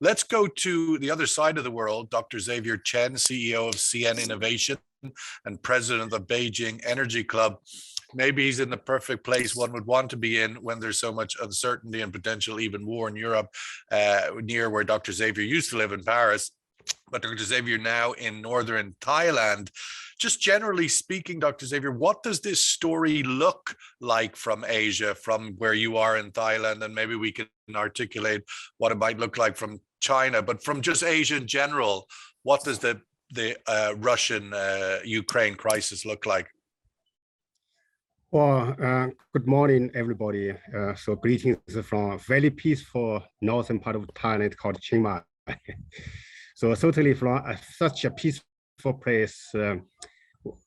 Let's go to the other side of the world. Dr. Xavier Chen, CEO of CN Innovation and president of the Beijing Energy Club. Maybe he's in the perfect place one would want to be in when there's so much uncertainty and potential even war in Europe, near where Dr. Xavier used to live in Paris. But Dr. Xavier now in northern Thailand. Just generally speaking, Dr. Xavier, what does this story look like from Asia, from where you are in Thailand? And maybe we can articulate what it might look like from China, but from just Asia in general, what does the Russian-Ukraine crisis look like? Well, good morning, everybody. So greetings from a very peaceful northern part of Thailand called Chiang Mai. So certainly from such a peaceful place,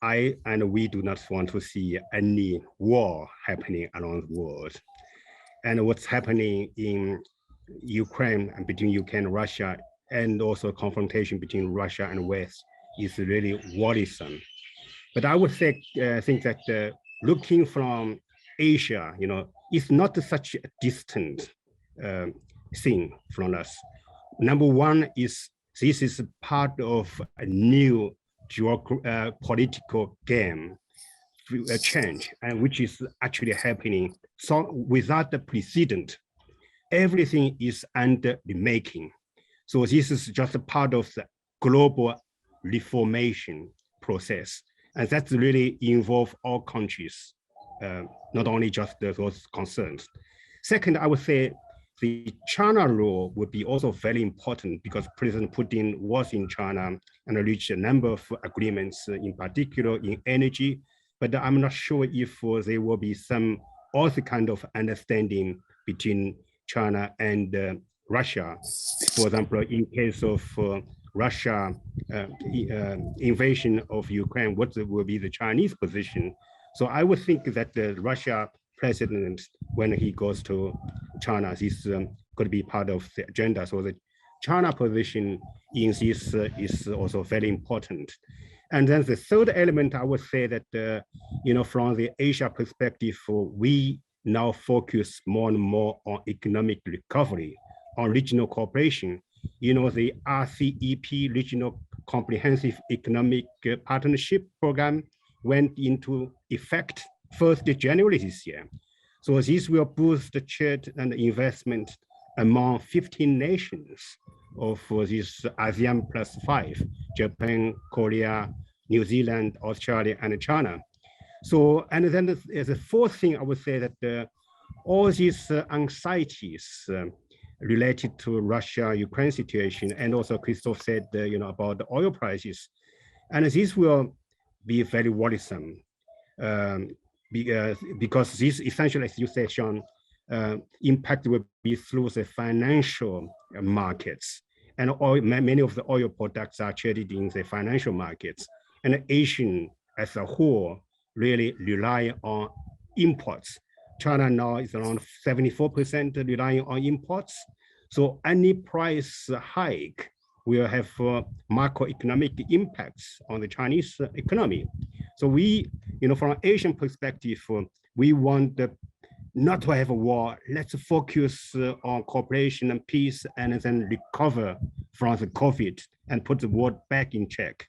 I and we do not want to see any war happening around the world. And what's happening in Ukraine and between Ukraine and Russia, and also confrontation between Russia and West, is really worrisome. But I would say, think that looking from Asia, it's not such a distant thing from us. Number one is this is part of a new political game change, and which is actually happening. So without the precedent, everything is under the making. So this is just a part of the global reformation process. And that's really involve all countries, not only just those concerned. Second, I would say the China role would be also very important because President Putin was in China and reached a number of agreements, in particular in energy, but I'm not sure if there will be some other kind of understanding between China and Russia. For example, in case of Russia invasion of Ukraine, what will be the Chinese position? So I would think that the Russia president, when he goes to China, this could be part of the agenda. So the China position in this is also very important. And then the third element, I would say that, from the Asia perspective, we now focus more and more on economic recovery, on regional cooperation. The RCEP, Regional Comprehensive Economic Partnership Program, went into effect 1st January this year. So this will boost the trade and investment among 15 nations of this ASEAN plus 5, Japan, Korea, New Zealand, Australia, and China. So, and then the fourth thing I would say that all these anxieties related to Russia-Ukraine situation, and also Christophe said, about the oil prices, and this will be very worrisome because this essentially, as you said, Sean, impact will be through the financial markets, and many of the oil products are traded in the financial markets, and Asian as a whole really rely on imports. China now is around 74% relying on imports. So any price hike will have macroeconomic impacts on the Chinese economy. So we, from an Asian perspective, we want not to have a war. Let's focus on cooperation and peace, and then recover from the COVID and put the world back in check.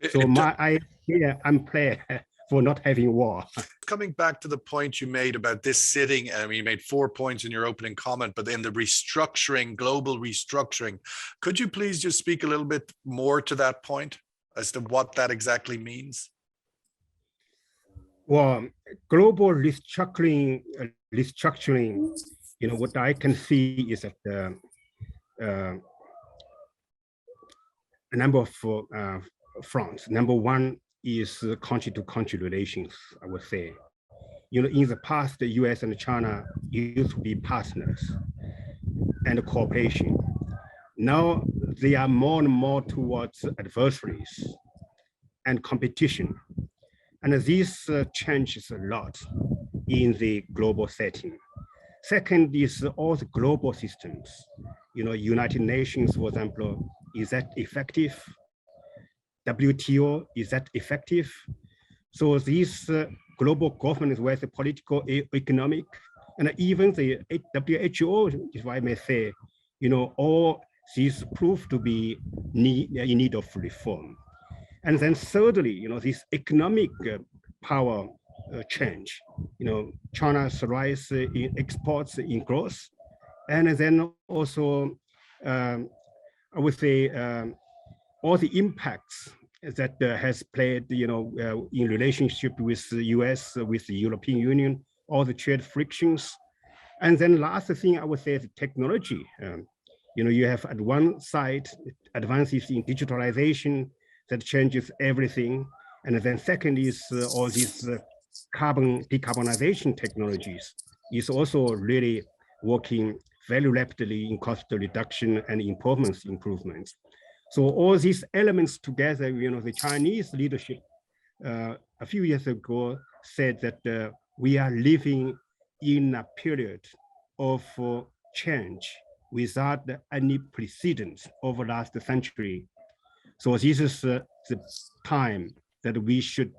So I'm clear for not having war. Coming back to the point you made about this sitting, you made 4 points in your opening comment, but in the restructuring, global restructuring, could you please just speak a little bit more to that point as to what that exactly means? Well, global restructuring, what I can see is that a number of fronts. Number one is country-to-country relations, I would say. In the past, the US and China used to be partners and cooperation. Now they are more and more towards adversaries and competition. And this changes a lot in the global setting. Second is all the global systems. United Nations, for example, is that effective? WTO, is that effective? So these global governance, where the political, economic, and even the WHO, if I may say, all these proved to be in need of reform. And then thirdly, this economic power change, China's rise in exports in growth, and then also, I would say, all the impacts that has played, in relationship with the US, with the European Union, all the trade frictions. And then last thing I would say is technology. You have at one side advances in digitalization that changes everything. And then second is all these decarbonization technologies is also really working very rapidly in cost reduction and improvements. So all these elements together, the Chinese leadership a few years ago said that we are living in a period of change without any precedent over the last century. So this is the time that we should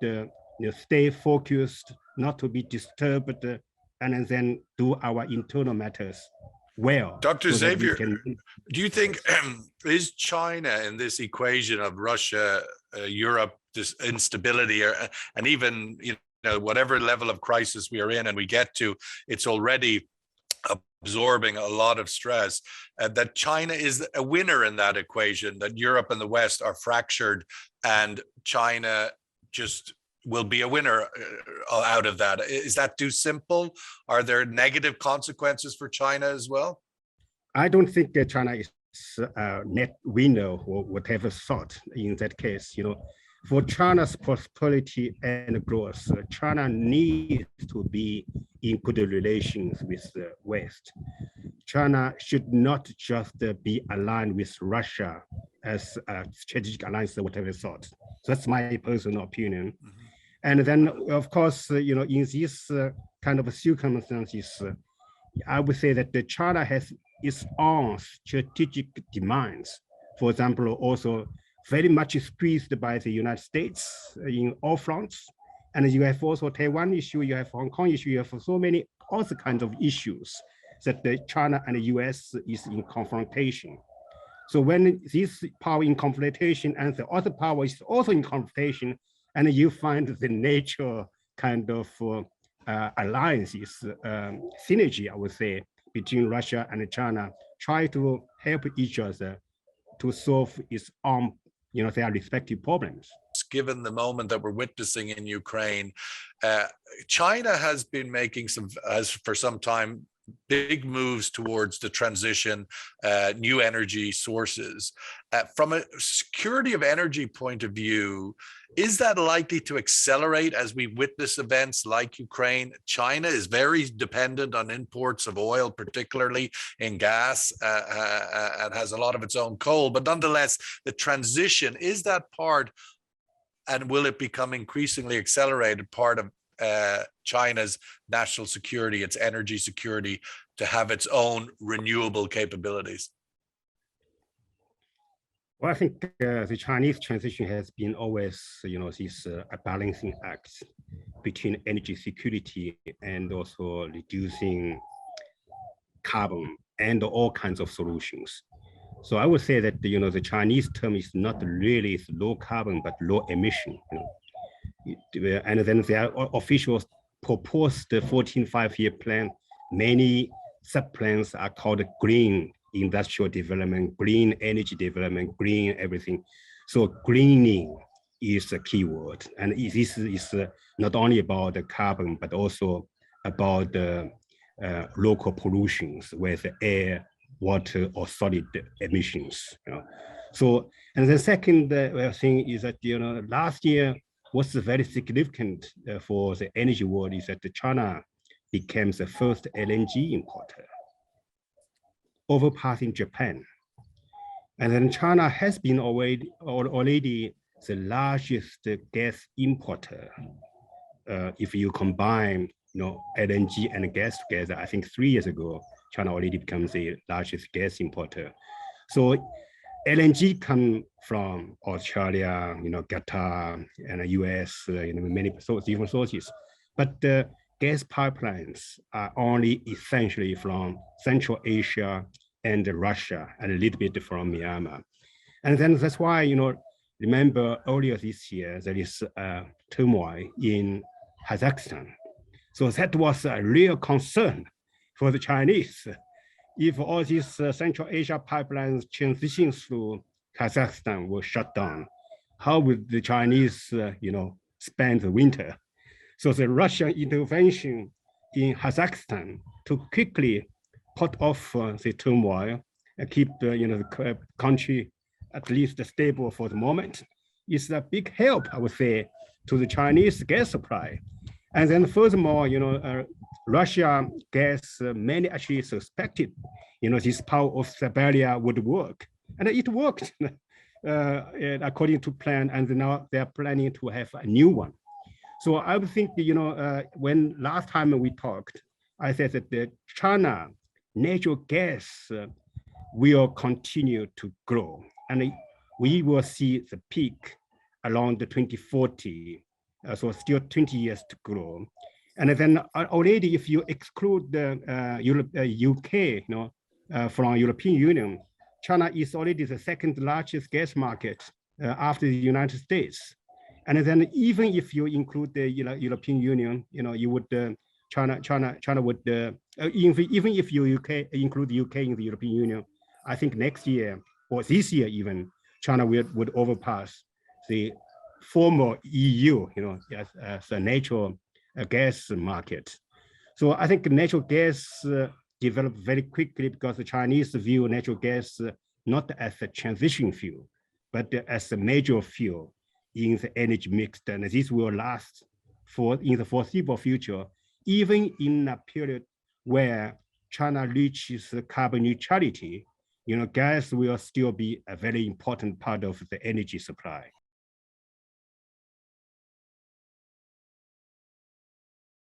stay focused, not to be disturbed, and then do our internal matters well. Dr. Xavier, do you think is China in this equation of Russia, Europe, this instability, and even whatever level of crisis we are in and we get to, it's already absorbing a lot of stress, that China is a winner in that equation, that Europe and the West are fractured and China just will be a winner out of that? Is that too simple? Are there negative consequences for China as well? I don't think that China is a net winner or whatever thought in that case. For China's prosperity and growth, China needs to be in good relations with the West. China should not just be aligned with Russia as a strategic alliance or whatever thought. So that's my personal opinion. Mm-hmm. And then, of course, in these kind of circumstances, I would say that China has its own strategic demands. For example, also very much squeezed by the United States in all fronts. And you have also Taiwan issue, you have Hong Kong issue, you have so many other kinds of issues that China and the US is in confrontation. So when this power in confrontation and the other power is also in confrontation, and you find the nature kind of alliances, synergy, I would say, between Russia and China, try to help each other to solve its own, their respective problems. Given the moment that we're witnessing in Ukraine, China has been making for some time, big moves towards the transition, new energy sources. From a security of energy point of view, is that likely to accelerate as we witness events like Ukraine? China is very dependent on imports of oil, particularly in gas, and has a lot of its own coal. But nonetheless, the transition, is that part, and will it become increasingly accelerated, part of China's national security, its energy security, to have its own renewable capabilities? Well, I think the Chinese transition has been always, this a balancing act between energy security and also reducing carbon and all kinds of solutions. So I would say that, the Chinese term is not really low carbon, but low emission. And then their officials proposed the 14 5-year plan. Many sub-plans are called green industrial development, green energy development, green everything. So greening is a key word. And this is not only about the carbon, but also about the local pollutions with air, water, or solid emissions. So, and the second thing is that, last year, what's very significant for the energy world is that China became the first LNG importer, overpassing Japan. And then China has been already the largest gas importer. If you combine, LNG and gas together, I think 3 years ago, China already becomes the largest gas importer. So LNG come from Australia, Qatar, and US, many different sources. But gas pipelines are only essentially from Central Asia and Russia, and a little bit from Myanmar. And then that's why, remember earlier this year, there is turmoil in Kazakhstan. So that was a real concern for the Chinese. If all these Central Asia pipelines transition through Kazakhstan were shut down, how would the Chinese, spend the winter? So the Russian intervention in Kazakhstan to quickly put off the turmoil and keep the country at least stable for the moment is a big help, I would say, to the Chinese gas supply. And then furthermore, Russia gas, many actually suspected, this power of Siberia would work. And it worked according to plan. And now they're planning to have a new one. So I would think, when last time we talked, I said that the China natural gas will continue to grow. And we will see the peak around the 2040. So still 20 years to grow. And then already, if you exclude the UK, from European Union, China is already the second largest gas market after the United States. And then even if you include the European Union, you would China would even if you include the UK in the European Union, I think next year or this year even, China would overpass the former EU, as a natural gas market. So I think natural gas developed very quickly because the Chinese view natural gas not as a transition fuel, but as a major fuel in the energy mix. And this will last in the foreseeable future, even in a period where China reaches carbon neutrality, gas will still be a very important part of the energy supply.